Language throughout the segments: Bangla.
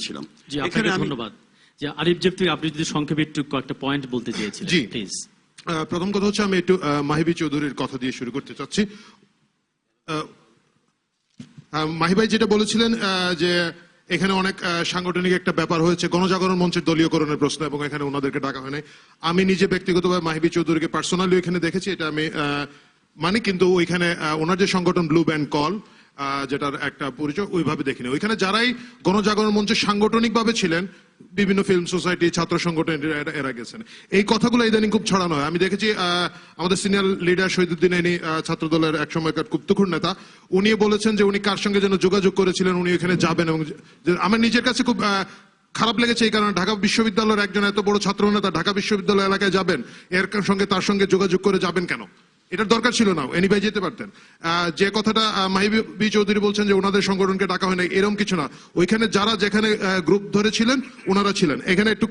ছিলাম। জি, আপনাকে ধন্যবাদ। যে আরিফ জেব থেকে আপনি যদি সংক্ষেপে একটু কয়েকটা পয়েন্ট বলতে চেয়েছিলেন প্লিজ। প্রথম কথা হচ্ছে আমি একটু মাহিবি চৌধুরীর কথা দিয়ে শুরু করতে চাচ্ছি। মাহি ভাই যেটা বলেছিলেন যে এখানে অনেক সাংগঠনিক একটা ব্যাপার হয়েছে, গণজাগরণ মঞ্চের দলীয়করণের প্রশ্ন, এবং এখানে ওনাদেরকে ডাকা হয় নাই। আমি নিজে ব্যক্তিগতভাবে মাহিবি চৌধুরীকে পার্সোনালি এখানে দেখেছি, এটা আমি মানি, কিন্তু ওইখানে ওনার যে সংগঠন ব্লু ব্যান্ড কল, যেটার একটা পরিচয়, ওইভাবে দেখিনি। ওইখানে যারাই গণজাগরণ মঞ্চে সাংগঠনিক ভাবে ছিলেন, বিভিন্ন ফিল্ম সোসাইটি, ছাত্র সংগঠন, এরা গেছেন। এই কথাগুলো ইদানিং খুব ছড়ানো হয়। আমি দেখেছি আমাদের সিনিয়র লিডার শহীদুদ্দিন এনি, ছাত্র দলের এক সময়কার খুব তুখুর নেতা, উনি বলেছেন যে উনি কার সঙ্গে যেন যোগাযোগ করেছিলেন, উনি ওখানে যাবেন। এবং আমার নিজের কাছে খুব খারাপ লেগেছে এই কারণে, ঢাকা বিশ্ববিদ্যালয়ের একজন এত বড় ছাত্র নেতা ঢাকা বিশ্ববিদ্যালয় এলাকায় যাবেন, তার সঙ্গে যোগাযোগ করে যাবেন কেন? এটার দরকার ছিল না, এনিভাই যেতে পারতেন। যে কথাটা মাহিবি চৌধুরী বলছেন যে ওনাদের সংগঠনকে ডাকা হয় না, এরকম কিছু না। ওইখানে যারা যেখানে গ্রুপ ধরেছিলেন ওনারা ছিলেন। এখানে একটু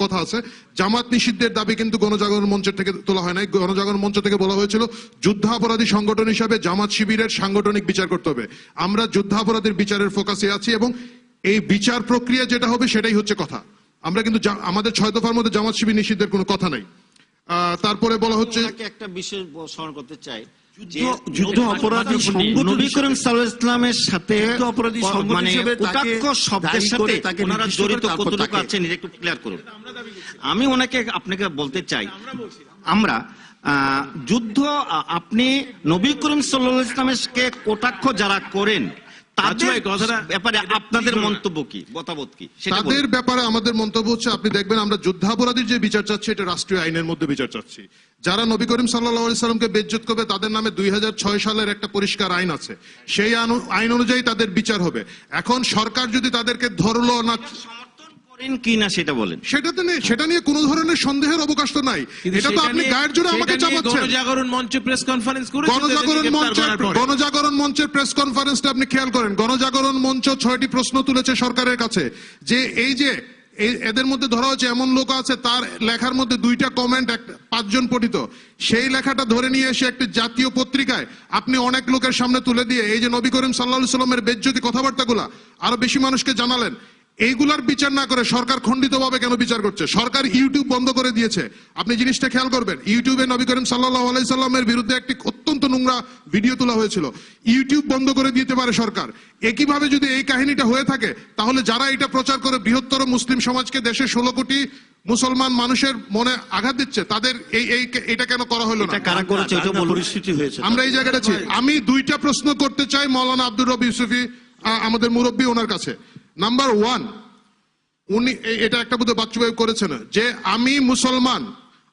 কথা আছে, জামাত নিষিদ্ধের দাবি কিন্তু গণজাগরণ মঞ্চের থেকে তোলা হয় নাই। গণজাগরণ মঞ্চ থেকে বলা হয়েছিল যুদ্ধাপরাধী সংগঠন হিসাবে জামাত শিবিরের সাংগঠনিক বিচার করতে হবে। আমরা যুদ্ধাপরাধীর বিচারের ফোকাসে আছি, এবং এই বিচার প্রক্রিয়া যেটা হবে সেটাই হচ্ছে কথা। আমরা কিন্তু আমাদের 6 দফার মধ্যে জামাত শিবির নিষিদ্ধের কোনো কথা নাই। তারপরে বলা হচ্ছে একটা বিষয় স্মরণ করতে চাই, যুদ্ধ অপরাধী নবী করিম সাল্লাল্লাহু আলাইহি ওয়াসাল্লামের সাথে অপরাধী মানে কটাক্ষ শব্দের সাথে ওনারা জড়িত কতটুকু আছেন এটা একটু ক্লিয়ার করুন। আমি আপনাকে বলতে চাই, আমরা যুদ্ধ, আপনি নবী করিম সাল্লাল্লাহু আলাইহি ওয়াসাল্লামকে কটাক্ষ যারা করেন তাদের ব্যাপারে আপনাদের মন্তব্য কি, মতামত কি? তাদের ব্যাপারে আমাদের মন্তব্য হচ্ছে, আপনি দেখবেন আমরা যুদ্ধাপরাধীর যে বিচার চাচ্ছি এটা রাষ্ট্রীয় আইনের মধ্যে বিচার চাচ্ছি। যারা নবী করিম সাল্লাল্লাহু আলাইহি সাল্লামকে বেইজ্জত করবে তাদের নামে 2006 সালের একটা পরিষ্কার আইন আছে, সেই আইন অনুযায়ী তাদের বিচার হবে। এখন সরকার যদি তাদেরকে ধরলো না কিনা সেটা বলেন, সেটা নিয়ে কোনো ধরনের সন্দেহের অবকাশ তো নাই। এটা তো আপনি গায়ের জোরে আমাকে চাপাচ্ছেন। গণজাগরণ মঞ্চে প্রেস কনফারেন্স করে গণজাগরণ মঞ্চের প্রেস কনফারেন্সটা আপনি খেয়াল করেন। গণজাগরণ মঞ্চ 6টি প্রশ্ন তুলেছে সরকারের কাছে, যে এই যে এদের মধ্যে ধরা হচ্ছে এমন লোক আছে তার লেখার মধ্যে 2টা কমেন্ট 5 জন পঠিত, সেই লেখাটা ধরে নিয়ে এসে একটি জাতীয় পত্রিকায় আপনি অনেক লোকের সামনে তুলে দিয়ে এই যে নবী করিম সাল্লাল্লাহু আলাইহি সাল্লামের বেজ্জতি কথাবার্তাগুলা আরো বেশি মানুষকে জানালেন। এইগুলার বিচার না করে সরকার খণ্ডিতভাবে কেন বিচার করছে? সরকার ইউটিউব বন্ধ করে দিয়েছে। আপনি জিনিসটা খেয়াল করবেন, ইউটিউবে নবী করিম সাল্লাল্লাহু আলাইহি সাল্লামের বিরুদ্ধে একটি অত্যন্ত নোংরা ভিডিও তোলা হয়েছিল, ইউটিউব বন্ধ করে দিতে পারে সরকার। একইভাবে যদি এই কাহিনীটা হয়ে থাকে, তাহলে যারা এটা প্রচার করে বৃহত্তর মুসলিম সমাজকে, দেশের 16 কোটি মুসলমান মানুষের মনে আঘাত দিচ্ছে, তাদের এটা কেন করা হলো না? পরিস্থিতি হয়েছে, আমরা এই জায়গাটা আছি। আমি 2টা প্রশ্ন করতে চাই মাওলানা আব্দুর রব ইউসুফী, আমাদের মুরব্বী, ওনার কাছে। নাম্বার 1, উনি এটা একটা বোধহয় বাচ্চুভাই করেছেন, যে আমি মুসলমান,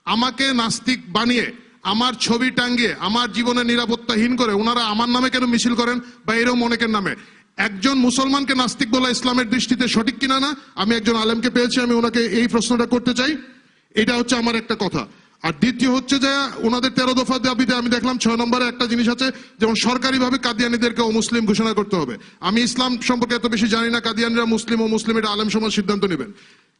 আমাকে নাস্তিক বানিয়ে আমার ছবি টাঙ্গিয়ে আমার জীবনের নিরাপত্তাহীন করে ওনারা আমার নামে কেন মিছিল করেন, বা এরকম অনেকের নামে। একজন মুসলমানকে নাস্তিক বলা ইসলামের দৃষ্টিতে সঠিক কিনা না, আমি একজন আলেমকে পেয়েছি, আমি ওনাকে এই প্রশ্নটা করতে চাই। এটা হচ্ছে আমার একটা কথা। আর দ্বিতীয় হচ্ছে যে ওনাদের 13 দফা দাবিতে আমি দেখলাম 6 নম্বরে একটা জিনিস আছে, যেমন সরকারিভাবে কাদিয়ানীদেরকে অমুসলিম ঘোষণা করতে হবে। আমি ইসলাম সম্পর্কে এত বেশি জানি না, কাদিয়ানীরা মুসলিম ও মুসলিম এটা আলেম সমাজ সিদ্ধান্ত নেবেন।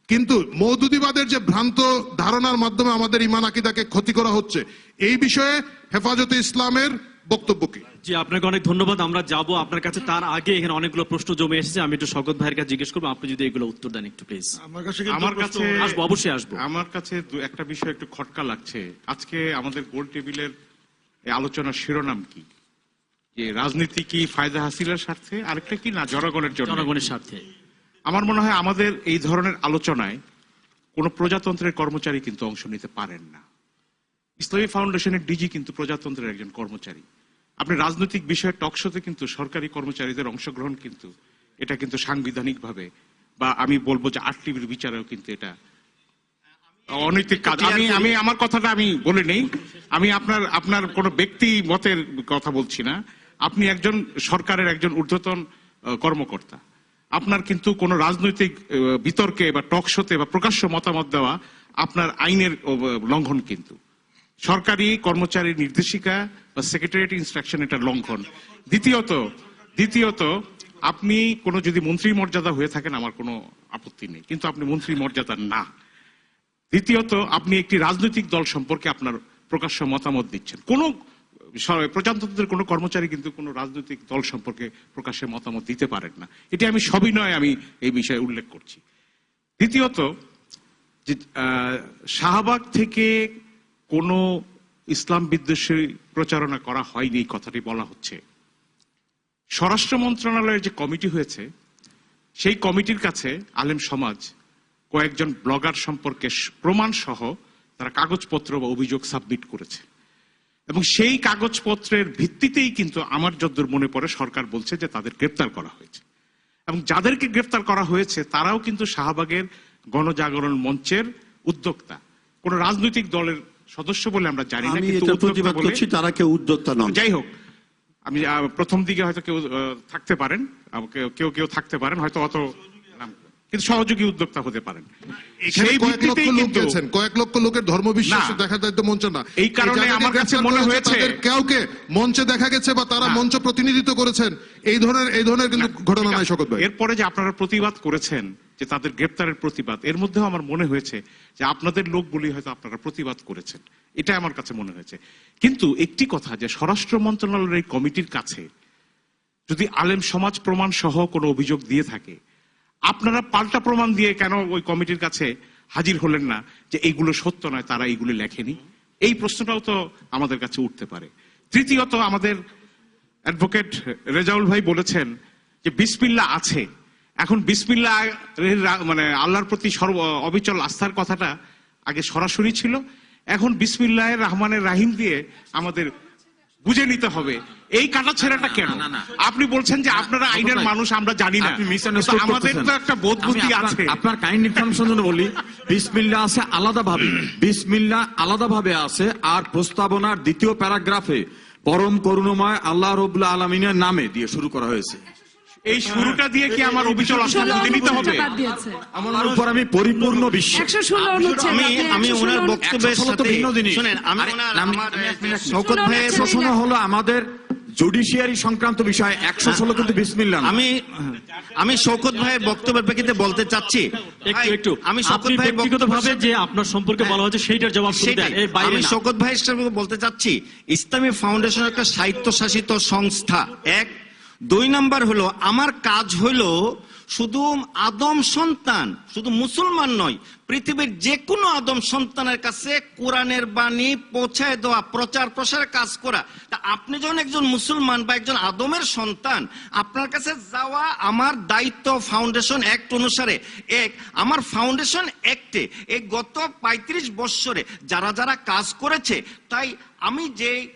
কিন্তু মওদুদিবাদের যে ভ্রান্ত ধারণার মাধ্যমে আমাদের ঈমান আকীদাকে ক্ষতি করা হচ্ছে, এই বিষয়ে হেফাজতে ইসলামের বক্তব্য কি? জি, আপনাকে অনেক ধন্যবাদ। আমরা যাব আপনার কাছে, তার আগে এখানে অনেকগুলো প্রশ্ন জমে এসেছে, আমি একটু শওকত ভাইয়ের কাছে জিজ্ঞেস করবো, আপনি যদি এগুলো উত্তর দেন একটু প্লিজ। আমার কাছে আসবো, অবশ্যই আসবো। আমার কাছে একটা বিষয় একটু খটকা লাগছে। আজকে আমাদের গোল টেবিলের আলোচনার শিরোনাম কি? যে রাজনীতি কি ফায়দা হাসিলের স্বার্থে, আরেকটা কি না জনগণের জন্য, জনগণের স্বার্থে। আমার মনে হয় আমাদের এই ধরনের আলোচনায় কোন প্রজাতন্ত্রের কর্মচারী কিন্তু অংশ নিতে পারেন না। ইসলামী ফাউন্ডেশনের ডিজি কিন্তু প্রজাতন্ত্রের একজন কর্মচারী। আপনি রাজনৈতিক বিষয়ে টকশোতে কিন্তু সরকারি কর্মচারীদের অংশগ্রহণ কিন্তু এটা কিন্তু সাংবিধানিক ভাবে, বা আমি বলবো যে আরটিভির বিচারেও কিন্তু এটা অনৈতিক কাজ। আমি আমার কথাটা আমি বলে নেই, আমি আপনার কোনো ব্যক্তি মতের কথা বলছি না। আপনি একজন সরকারের একজন ঊর্ধ্বতন কর্মকর্তা, আপনার কিন্তু কোনো রাজনৈতিক বিতর্কে বা টকশোতে বা প্রকাশ্য মতামত দেওয়া আপনার আইনের লঙ্ঘন। কিন্তু সরকারি কর্মচারীর নির্দেশিকা বা সেক্রেটারিয়েট ইনস্ট্রাকশন এটা লঙ্ঘন। দ্বিতীয়ত আপনি কোনো যদি মন্ত্রী মর্যাদা হয়ে থাকেন আমার কোনো আপত্তি নেই, কিন্তু আপনি মন্ত্রী মর্যাদা না। দ্বিতীয়ত আপনি একটি রাজনৈতিক দল সম্পর্কে আপনার প্রকাশ্য মতামত দিচ্ছেন, কোনো প্রজাতন্ত্রের কোনো কর্মচারী কিন্তু কোনো রাজনৈতিক দল সম্পর্কে প্রকাশ্যে মতামত দিতে পারেন না। এটি আমি সবিনয় আমি এই বিষয়ে উল্লেখ করছি। দ্বিতীয়ত, যে শাহবাগ থেকে কোনো ইসলাম বিদ্বেষী প্রচারণা করা হয়নি এই কথাটি বলা হচ্ছে। স্বরাষ্ট্র মন্ত্রণালয়ের যে কমিটি হয়েছে সেই কমিটির কাছে আলেম সমাজ কয়েকজন ব্লগার সম্পর্কে প্রমাণ সহ তারা কাগজপত্র বা অভিযোগ সাবমিট করেছে এবং সেই কাগজপত্রের ভিত্তিতেই কিন্তু আমার যতদূর মনে পড়ে সরকার বলছে যে তাদের গ্রেপ্তার করা হয়েছে এবং যাদেরকে গ্রেপ্তার করা হয়েছে তারাও কিন্তু শাহবাগের গণজাগরণ মঞ্চের উদ্যোক্তা, কোন রাজনৈতিক দলের সদস্য বলে আমরা জানি না, আমি কিন্তু এটা উদ্যোক্তা প্রতিবাদ বলে- করছি, তারা কেউ উদ্যোক্তা নন। যাই হোক, আমি প্রথম দিকে হয়তো কেউ থাকতে পারেন, কেউ কেউ থাকতে পারেন হয়তো অত কিন্তু সহযোগী উদ্যোক্তা হতে পারেন। এখানে সেই কয়েক লক্ষ ভিত্তিতেই লোক কিন্তু গেছেন, কয়েক লক্ষ লোকের ধর্মবিশ্বাস না। দেখা যায় তো মঞ্চ না। এই কারণে যাদেরকে আমার কাছে গ্রেফতার মনে করা হয়েছে- তাদের কাউকে মঞ্চে দেখা গেছে বা তারা না। মঞ্চ প্রতিনিধিত্ব করেছেন, এই ধরনের কিন্তু ঘটনা নাই শকত ভাই। এরপরে যে আপনারা প্রতিবাদ করেছেন যে তাদের গ্রেপ্তারের প্রতিবাদ, এর মধ্যেও আমার মনে হয়েছে যে আপনাদের লোকগুলি হয়তো আপনারা প্রতিবাদ করেছেন, এটা আমার কাছে মনে হয়েছে। কিন্তু একটি কথা, যে স্বরাষ্ট্র মন্ত্রণালয়ের এই কমিটির কাছে যদি আলেম সমাজ প্রমাণ সহ কোনো অভিযোগ দিয়ে থাকে, আপনারা পাল্টা প্রমাণ দিয়ে কেন ওই কমিটির কাছে হাজির হলেন না যে এইগুলো সত্য নয়, তারা এইগুলো লেখেনি? এই প্রশ্নটাও তো আমাদের কাছে উঠতে পারে। তৃতীয়ত, আমাদের অ্যাডভোকেট রেজাউল ভাই বলেছেন যে বিসমিল্লাহ আছে। এখন বিসমিল্লাহ মানে আল্লাহর প্রতি অবিচল আস্থার কথাটা আগে সরাসরি ছিল, এখন বিসমিল্লাহ রহমানের রাহিম দিয়ে আমাদের বুঝে নিতে হবে। এই কাটা ছেড়াটা কেন? আপনি বলছেন যে আপনারা আইনের মানুষ, আমরা জানি না, আপনি misunderstood কিন্তু আমাদের তো করতেছেন। একটা বোধ বুদ্ধি আমি আছে। আপনার কাইন্ড ইনফরমেশন জন্য বলি, বিসমিল্লাহ আছে আলাদাভাবে, বিসমিল্লাহ আলাদাভাবে আছে। আর প্রস্তাবনার দ্বিতীয় প্যারাগ্রাফে পরম করুণাময় আল্লাহ রাব্বুল আলামিনের নামে দিয়ে শুরু করা হয়েছে। এই শুরুটা দিয়ে কি আমার অবিচল আস্থা বুঝে নিতে হবে? আমার উপর আমি পরিপূর্ণ বিশ্বাস। আমি ওনার বক্তব্যের 116 তো সাথে ভিন্ন জিনিস। শুনেন, আমি আরে, ওনার আমি- আমার আমি- শওকত ভাইয়ের 116 হলো আমাদের জুডিশিয়ারি সংক্রান্ত বিষয়, 116 কিন্তু বিসমিল্লাহ না। আমি শওকত ভাইয়ের বক্তব্যের প্রেক্ষিতে বলতে চাচ্ছি, ভাই, একটু আমি শওকত আপনি ভাইয়ের ব্যক্তিগতভাবে যে আপনার সম্পর্কে বলা হচ্ছে সেইটার জবাব শুনতে সেটাই। এই বাইরে আমি না। শওকত ভাইয়ের সাথে বলতে চাচ্ছি, ইসলামী ফাউন্ডেশন একটা স্বায়ত্তশাসিত সংস্থা। 1, 2 নাম্বার হলো আমার কাজ হলো শুধু আদম সন্তান, শুধু মুসলমান নয়, পৃথিবীর যে কোনো আদম সন্তানের কাছে কোরআনের বাণী পৌঁছায় দেওয়া, প্রচার প্রসারের কাজ করা। তা আপনি যখন একজন মুসলমান বা একজন আদমের সন্তান, আপনার কাছে যাওয়া আমার দায়িত্ব ফাউন্ডেশন অ্যাক্ট অনুসারে। আমার ফাউন্ডেশন অ্যাক্টে এই গত 35 বৎসরে যারা যারা কাজ করেছে, তাই আমি যে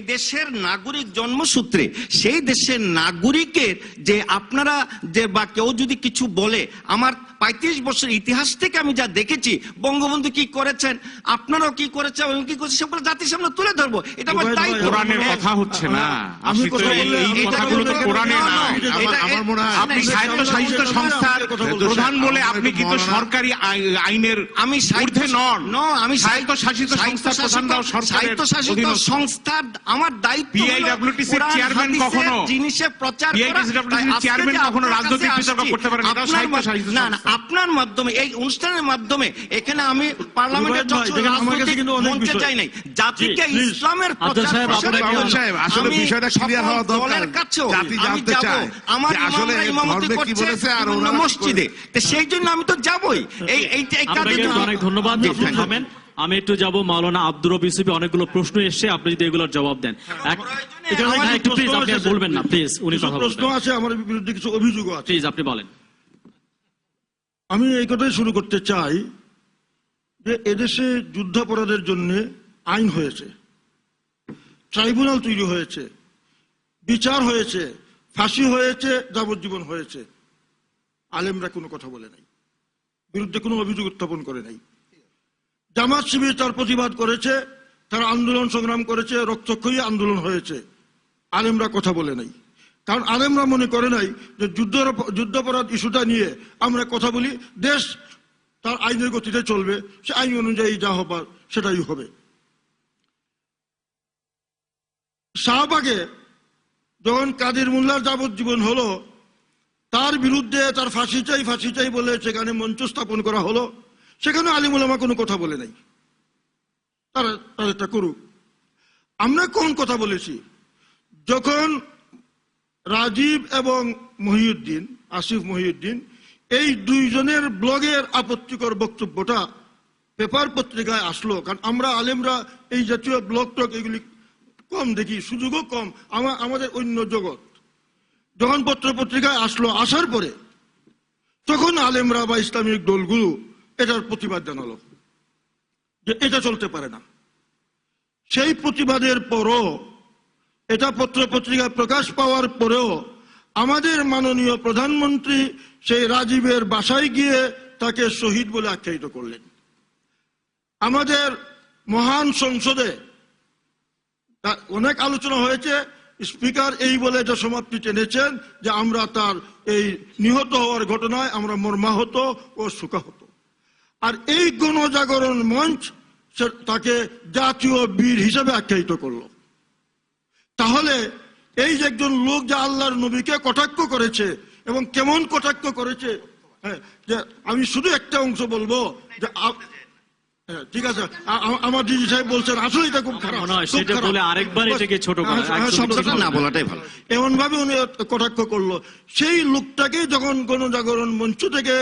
দেশের নাগরিক জন্মসূত্রে, সেই দেশের নাগরিকের যে আপনারা যে বা কেউ যদি কিছু বলে, আমার 35 বছর ইতিহাস থেকে আমি যা দেখেছি, বঙ্গবন্ধু কি করেছেন, আপনারাও কি করেছেন, এবং কি করেছেন, সেগুলো জাতির সামনে তুলে ধরবো। এটা আমার দায়িত্ব। কোরআনের কথা হচ্ছে না, আমি আপনি তো কথা বললে এই এটা কথাগুলো তো বলতে- কোরআনে না, না। না, আমার মনে হয় আপনি স্বায়ত্তশাসিত সংস্থার প্রধান বলে আপনি কিন্তু সরকারি আইনের আমি ঊর্ধ্বে নন। আমি স্বায়ত্তশাসিত সংস্থার প্রধানরাও সরকারের স্বায়ত্তশাসিত অধীনস্থ। সংস্থার আমার দায়িত্ব হলো BIWTC কোরআন চেয়ারম্যান হাদিসের কখনো জিনিসের প্রচার করা। BIWTC তাই আজকে চেয়ারম্যান যে কখনো আপনার রাজনৈতিক কাছে বিতর্ক আসছি, করতে পারেন না, এটাও স্বায়ত্তশাসিত না, সংস্থা। আপনার মাধ্যমে, এই অনুষ্ঠানের মাধ্যমে এখানে আমি পার্লামেন্টের বিভাগ নয়, দেখেন, আমার কাছে কিন্তু অনেক মঞ্চে বিষয়। চাই নাই, জাতিকে জি, please। ইসলামের আব্দুল প্রচার সাহেব, প্রসারের আপনাকে- জন্য সাহেব, আসলে আমি বিষয়টা clear সকল হওয়া দরকার। দলের কাছেও জাতি আমি জানতে যাব। চায় আমার যে আসলে ইমামরা ইমামতি ধর্মে কি করছে বলেছে আর বিভিন্ন ওনারা কি মসজিদে, তো সেই জন্য আমি তো যাবই। এই কাজের আপনাকে জন্য অনেক ধন্যবাদ। জি, আপনি thank you। থামেন। আমি একটু যাব মাওলানা আব্দুর রব ইউসুফি, অনেকগুলো প্রশ্ন এসেছে, আপনি যদি এগুলোর জবাব দেন। হ্যাঁ, একটু প্লিজ, আপনি আর বলবেন না প্লিজ, উনি কিছু কথা প্রশ্ন বলবেন আছে, আমার বিরুদ্ধে কিছু অভিযোগও আছে। প্লিজ আপনি বলেন। আমি এই কথাই শুরু করতে চাই যে এদেশে যুদ্ধাপরাধের জন্য আইন হয়েছে, ট্রাইব্যুনাল তৈরি হয়েছে, বিচার হয়েছে, ফাঁসি হয়েছে, যাবজ্জীবন হয়েছে। আলেমরা কোনো কথা বলে নাই, বিরুদ্ধে কোনো অভিযোগ উত্থাপন করে নাই। জামাত শিবির তার প্রতিবাদ করেছে, তারা আন্দোলন সংগ্রাম করেছে, রক্তক্ষয়ী আন্দোলন হয়েছে। আলেমরা কথা বলে নাই, কারণ আলেমরা মনে করে নাই যে যুদ্ধাপরাধ ইস্যুটা নিয়ে আমরা কথা বলি, দেশ তার আইনের গতিতে চলবে, সে আইন অনুযায়ী যা হবার সেটাই হবে। শাহবাগে যখন কাদের মোল্লার যাবজ্জীবন হলো, তার বিরুদ্ধে তার ফাঁসি চাই বলে সেখানে মঞ্চ স্থাপন করা হলো, সেখানে আলিম ওলামা কোনো কথা বলে নাই, তারা তাদেরটা করুক। আমরা কোন কথা বলেছি? যখন রাজীব এবং মহিউদ্দিন, আসিফ মহিউদ্দিন, এই দুইজনের ব্লগের আপত্তিকর বক্তব্যটা পেপার পত্রিকায় আসলো, কারণ আমরা আলেমরা এই জাতীয় ব্লগ টক এগুলি কম দেখি, সুযোগও কম, আমাদের অন্য জগৎ। যখন পত্র পত্রিকায় আসলো, আসার পরে তখন আলেমরা বা ইসলামিক দলগুলো এটার প্রতিবাদ জানালো যে এটা চলতে পারে না। সেই প্রতিবাদের পরও, এটা পত্র পত্রিকায় প্রকাশ পাওয়ার পরেও আমাদের মাননীয় প্রধানমন্ত্রী সেই রাজীবের বাসায় গিয়ে তাকে শহীদ বলে আখ্যায়িত করলেন। আমাদের মহান সংসদে অনেক আলোচনা হয়েছে, স্পিকার এই বলে এটা সমাপ্তি টেনেছেন যে আমরা তার এই নিহত হওয়ার ঘটনায় আমরা মর্মাহত ও শোকাহত। আর এই গণজাগরণ মঞ্চ তাকে জাতীয় বীর হিসেবে আখ্যায়িত করলো। তাহলে এই যে একজন লোক যে আল্লাহর নবীকে কটাক্ষ করেছে, এবং কেমন কটাক্ষ করেছে, হ্যাঁ, যে আমি শুধু একটা অংশ বলবো যে ঠিক আছে, আমার দিদি সাহেব বলছেন আসলে এটা খুব খারাপ, সেটা বলে আরেকবার এটাকে ছোট করা, শব্দটা না বলাটাই ভালো। এমন ভাবে উনি কটাক্ষ করলো। সেই লোকটাকে যখন গণজাগরণ মঞ্চ থেকে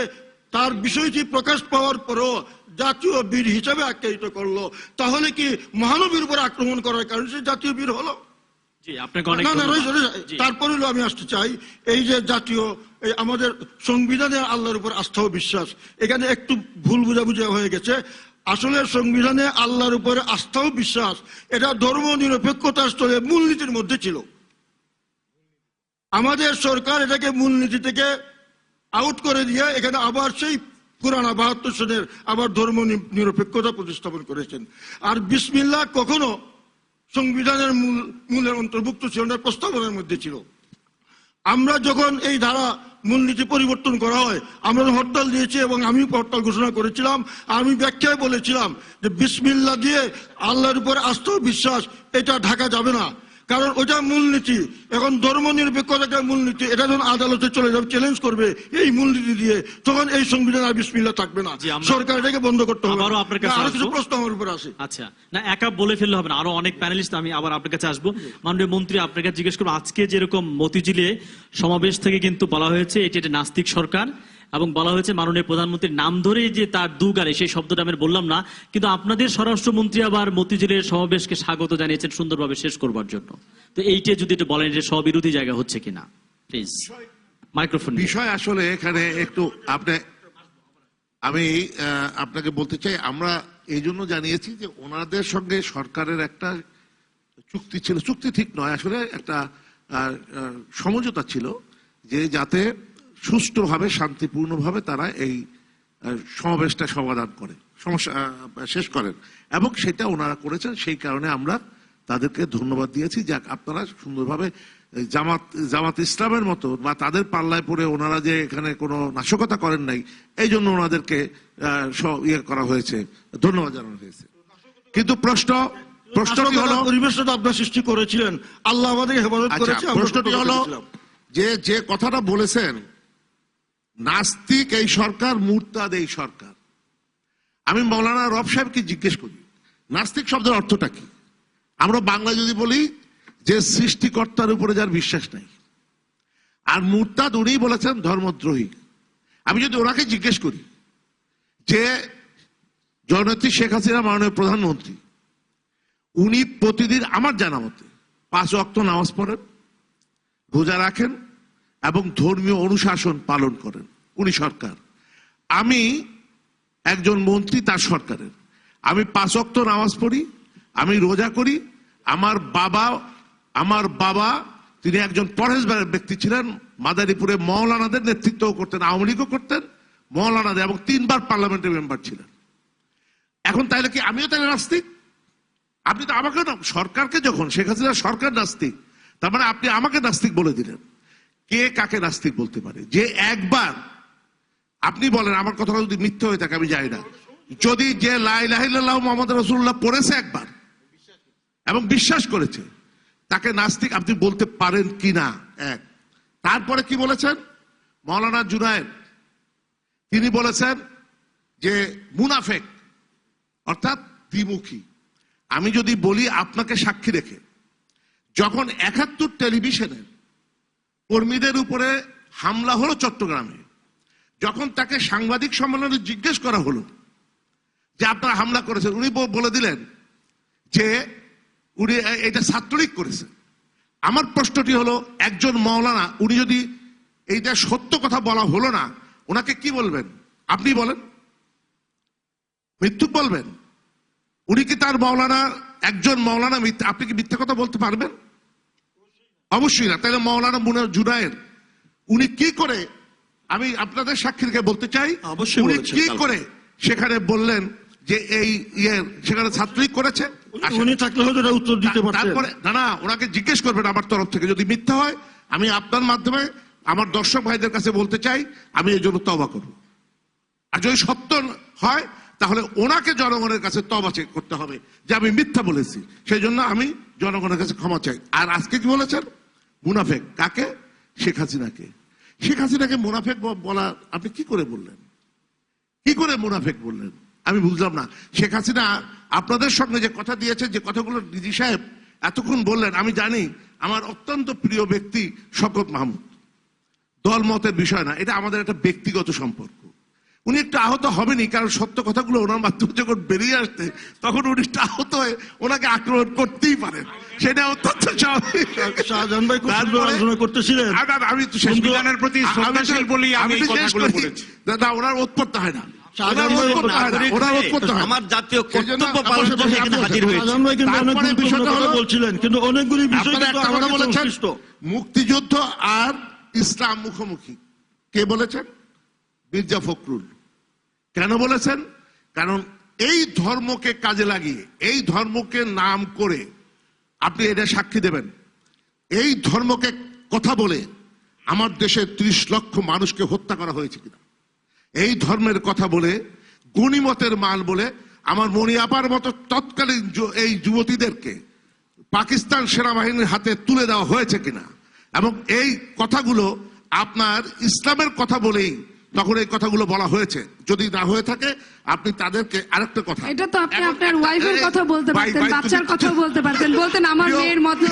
তার বিষয়টি প্রকাশ পাওয়ার পরও জাতীয় বীর হিসাবে আখ্যায়িত করলো, তাহলে কি মহানবীর উপর আক্রমণ করার কারণে সে জাতীয় বীর হলো? তারপরে আমি আসতে চাই, এই যে জাতীয় আমাদের সংবিধানে আল্লাহর উপর আস্থা ও বিশ্বাস, এখানে একটু ভুল বুঝাবুঝি হয়ে গেছে। আসলে সংবিধানে আল্লাহর উপরে আস্থা ও বিশ্বাস এটা ধর্ম নিরপেক্ষতার স্তরে মূলনীতির মধ্যে ছিল। আমাদের সরকার এটাকে মূলনীতি থেকে আউট করে দিয়ে এখানে আবার সেই পুরানা ৭২ সনের আবার ধর্ম নিরপেক্ষতা প্রতিস্থাপন করেছেন। আর বিসমিল্লাহ কখনো সংবিধানের মূলের অন্তর্ভুক্ত ছিল না, প্রস্তাবনার মধ্যে ছিল। আমরা যখন এই ধারা মূলনীতি পরিবর্তন করা হয়, আমরা হরতাল দিয়েছি এবং আমি হরতাল ঘোষণা করেছিলাম। আমি ব্যাখ্যায় বলেছিলাম যে বিসমিল্লাহ দিয়ে আল্লাহর উপর আস্থা ও বিশ্বাস এটা ঢাকা যাবে না, কারণ ওটা মূলনীতি। এখন ধর্ম নিরপেক্ষতা মূলনীতি, এটা যখন আদালতে চলে যাবে, চ্যালেঞ্জ করবে এই মূলনীতি দিয়ে, তখন এই সংবিধান আর বিসমিল্লাহ থাকবে না, সরকার এটাকে বন্ধ করতে হবে। আরো কিছু প্রশ্ন আমার উপর আসে। আচ্ছা, না একা বলে ফেললে হবে না, আরো অনেক প্যানেলিস্ট, আমি আবার আপনার কাছে আসবো। মাননীয় মন্ত্রী, আপনার কাছে জিজ্ঞেস করবো, আজকে যেরকম মতিঝিলে সমাবেশ থেকে কিন্তু বলা হয়েছে এটি একটা নাস্তিক সরকার, এবং বলা হয়েছে মাননীয় প্রধানমন্ত্রীর নাম ধরে যে তার দুগারে, সেই শব্দটা আমি বললাম না, কিন্তু আপনাদের স্বরাষ্ট্রমন্ত্রী আবার মতিঝিলের সমাবেশকে স্বাগত জানিয়েছেন সুন্দরভাবে শেষ করবার জন্য। তো এইটা যদি একটু বলেন যে স্ববিরোধী জায়গা হচ্ছে কিনা, প্লিজ। মাইক্রোফোন। বিষয় আসলে এখানে একটু আমি আপনাকে বলতে চাই, আমরা এই জন্য জানিয়েছি যে ওনাদের সঙ্গে সরকারের একটা চুক্তি ছিল, চুক্তি ঠিক নয়, আসলে একটা সমঝোতা ছিল যে যাতে সুষ্ঠুভাবে শান্তিপূর্ণভাবে তারা এই সমাবেশটা সমাধান করে, সমস্যা শেষ করেন, এবং সেটা ওনারা করেছেন। সেই কারণে আমরা তাদেরকে ধন্যবাদ দিয়েছি। যাক, আপনারা সুন্দরভাবে জামাত ইসলামের মতো বা তাদের পাল্লায় পড়ে ওনারা যে এখানে কোনো নাশকতা করেন নাই, এই জন্য ওনাদেরকে ইয়ে করা হয়েছে, ধন্যবাদ জানানো হয়েছে। কিন্তু প্রশ্নটি হলো, পরিবেশটা আপনার সৃষ্টি করেছিলেন, আল্লাহ আমাদের হেফাজত করেছে। প্রশ্নটি হলো যে কথাটা বলেছেন, নাস্তিক এই সরকার, মুরতাদ এই সরকার। আমি মৌলানা রব সাহেবকে জিজ্ঞেস করি, নাস্তিক শব্দের অর্থটা কি? আমরা বাংলা যদি বলি যে সৃষ্টিকর্তার উপরে যার বিশ্বাস নাই, আর মুরতাদ উনি বলেছেন ধর্মদ্রোহী। আমি যদি ওনাকে জিজ্ঞেস করি যে জননেত্রী শেখ হাসিনা মাননীয় প্রধানমন্ত্রী, উনি প্রতিদিন আমার জানা মতে 5 ওয়াক্ত নামাজ পড়েন, রোজা রাখেন এবং ধর্মীয় অনুশাসন পালন করেন, উনি সরকার। আমি একজন মন্ত্রী তার সরকারের, আমি 5 ওয়াক্ত নামাজ পড়ি, আমি রোজা করি। আমার বাবা তিনি একজন পরহেজগার ব্যক্তি ছিলেন, মাদারীপুরে মৌলানাদের নেতৃত্ব করতেন, আওয়ামী লীগও করতেন, মৌলানাদের, এবং 3 বার পার্লামেন্টের মেম্বার ছিলেন। এখন তাইলে কি আমিও তাহলে নাস্তিক? আপনি তো আমাকে সরকারকে, যখন শেখ হাসিনা সরকার নাস্তিক, তার মানে আপনি আমাকে নাস্তিক বলে দিলেন। কে কাকে নাস্তিক বলতে পারে? যে একবার আপনি বলেন, আমার কথা যদি মিথ্যে হয়ে থাকে আমি জানি না, যদি যে লা ইলাহা ইল্লাল্লাহু মুহাম্মাদুর রাসূলুল্লাহ পড়েছে একবার এবং বিশ্বাস করেছে, তাকে নাস্তিক আপনি বলতে পারেন কিনা? এক। তারপরে কি বলেছেন মাওলানা জুনায়েদ? তিনি বলেছেন যে মুনাফেক অর্থাৎ দ্বিমুখী। আমি যদি বলি আপনাকে সাক্ষী রেখে, যখন ৭১ টেলিভিশনের কর্মীদের উপরে হামলা হলো চট্টগ্রামে, যখন তাকে সাংবাদিক সম্মেলনে জিজ্ঞেস করা হলো যে আপনারা হামলা করেছেন, উনি বলে দিলেন যে উনি এটা ছাত্রলীগ করেছে। আমার প্রশ্নটি হলো, একজন মাওলানা, উনি যদি এইটা সত্য কথা বলা হলো না, ওনাকে কি বলবেন? আপনি বলেন, মিথ্যুক বলবেন? উনি কি তার মাওলানা, একজন মাওলানা আপনি কি মিথ্যা কথা বলতে পারবেন? অবশ্যই না। তাহলে মাওলানা মুনার জুনায়ের উনি কি করে, আমি আপনাদের সাক্ষী রেখে বলতে চাই, অবশ্যই উনি বলেছেন কি কালকে। করে সেখানে বললেন যে এই সেখানে ছাত্রলীগ করেছে? উনি থাকলে হয়তো এটা উত্তর দিতে পারতেন। তারপরে না, ওনাকে জিজ্ঞেস করবেন আমার তরফ থেকে। যদি মিথ্যা হয়, আমি আপনার মাধ্যমে আমার দর্শক ভাইদের কাছে বলতে চাই, আমি এই জন্য তওবা করব। আর যদি সত্য হয়, তাহলে ওনাকে জনগণের কাছে তওবা করতে হবে যে আমি মিথ্যা বলেছি, সেই জন্য আমি জনগণের কাছে ক্ষমা চাই। আর আজকে কি বলেছেন? মুনাফেক। কাকে? শেখ হাসিনাকে। শেখ হাসিনাকে মুনাফেক বলা আপনি কি করে বললেন? কি করে মুনাফেক বললেন? আমি বুঝলাম না। শেখ হাসিনা আপনাদের সঙ্গে যে কথা দিয়েছে, যে কথাগুলো ডিজি সাহেব এতক্ষণ বললেন, আমি জানি আমার অত্যন্ত প্রিয় ব্যক্তি শওকত মাহমুদ, দল মতের বিষয় না, এটা আমাদের একটা ব্যক্তিগত সম্পর্ক। উনি একটু আহত হবেনই, কারণ সত্য কথাগুলো ওনার মাধ্যমে যখন বেরিয়ে আসতে, তখন উনি একটু আহত হয়ে ওনাকে আক্রমণ করতেই পারেন, সেটা অত্যন্ত স্বাভাবিক। শাহজাহান ভাই খুব সুন্দর আলোচনা করতেছিলেন। আমি তো শেষ সংবিধানের প্রতি শ্রদ্ধাশীল বলেই আমি এই কথাগুলো বলেছি। দাদা, ওনার উৎপত্তি হয় না, শাহজাহান ভাই আমার জাতীয় সেজন্য কর্তব্য পালন করে এখানে হাজির হয়েছে। শাহজাহান ভাই কিন্তু অনেক তারপরে গুরুত্বপূর্ণ বিষয়টা কথা হলো, বলছিলেন, কিন্তু অনেকগুলি বিষয় আপনারা কিন্তু একটা আমার কথা কাছে বলেছেন, সংশ্লিষ্ট। মুক্তিযুদ্ধ আর ইসলাম মুখোমুখি। কে বলেছেন? মির্জা ফখরুল। কেন বলেছেন? কারণ এই ধর্মকে কাজে লাগিয়ে, এই ধর্মকে নাম করে আপনি এটা সাক্ষী দেবেন, এই ধর্মকে কথা বলে আমার দেশে ৩০ লক্ষ মানুষকে হত্যা করা হয়েছে কিনা, এই ধর্মের কথা বলে, গনিমতের মাল বলে আমার মনি আপার মতো তৎকালীন এই যুবতীদেরকে পাকিস্তান সেনাবাহিনীর হাতে তুলে দেওয়া হয়েছে কিনা, এবং এই কথাগুলো আপনার ইসলামের কথা বলেই তখন এই কথাগুলো বলা হয়েছে। যদি না হয়ে থাকে, আপনি তাদেরকে আরেকটা কথা, এটা তো আপনি আপনার ওয়াইফের কথা বলতে পারতেন, বাচ্চার কথা বলতে পারতেন, বলতেন আমার মেয়ের মতো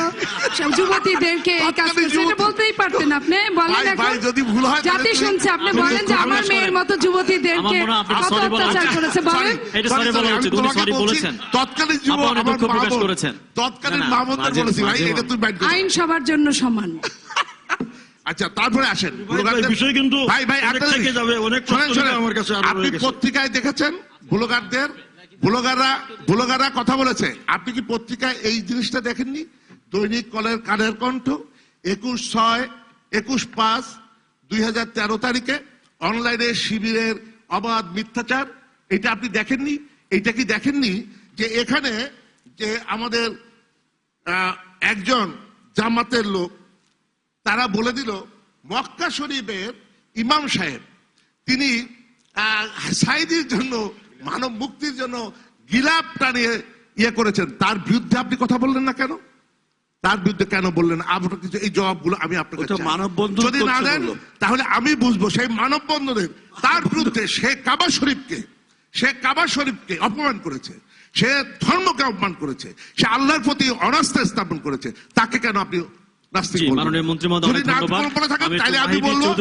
যুবতীদেরকে এই কাজ করছে, এটা বলতেই পারতেন। আপনি বলেন এখন, যদি ভুল হয়, জাতি শুনছে, আপনি বলেন যে আমার মেয়ের মতো যুবতীদেরকে আমার মনে হয় আপনি কত sorry বলা অত্যাচার উচিত। করেছে, বলেন। এটা sorry বলা উচিত, উনি sorry বলেছেন। তৎকালীন যুব আপনি অনেক আমার দুঃখ প্রকাশ মাহমুদ, করেছেন। তৎকালীন না, না, মাহমুদদের মাঝে- বলেছি, ভাই মাঝে- এটা তুই বাইট কর। আইন সবার জন্য সমান। আচ্ছা, তারপরে আসেন ভাই, বিষয় কিন্তু ভাই অনেক একটা থেকে জিনিস। যাবে, অনেক শোনেন, প্রশ্ন শোনেন, আমার কাছে আরো আপনি রয়ে গেছে। পত্রিকায় দেখেছেন ব্লগাররা কথা বলেছে। আপনি কি পত্রিকায় এই জিনিসটা দেখেননি? দৈনিক কালের কণ্ঠ 21/5/2013 তারিখে অনলাইনে শিবিরের অবাধ মিথ্যাচার, এটা আপনি দেখেননি? এটা কি দেখেননি যে এখানে যে আমাদের একজন জামাতের লোক, তারা বলে দিল মক্কা শরীফের ইমাম সাহেব তিনি সাইদির জন্য, মানব মুক্তির জন্য গিলাপ টানিয়ে করেছেন, তার বিরুদ্ধে আপনি কথা বললেন না কেন? তার বিরুদ্ধে কেন বললেন? আপনার কিছু এই জবাবগুলো আমি আপনাকে ওটা চাই। মানববন্ধন যদি না করছে দেন, বললো। তাহলে আমি বুঝবো সেই মানববন্ধনের তার বিরুদ্ধে সে কাবা শরীফকে অপমান করেছে, সে ধর্মকে অপমান করেছে, সে আল্লাহর প্রতি অনাস্থা স্থাপন করেছে, তাকে কেন আপনি নাস্তিক জি, বলবেন? মাননীয় মন্ত্রী মহোদয়, যদি অনেক না ধন্যবাদ। কল্পনা থাকেন, আমি একটু তাহলে আমি মাহিবী বলবো চৌধুরী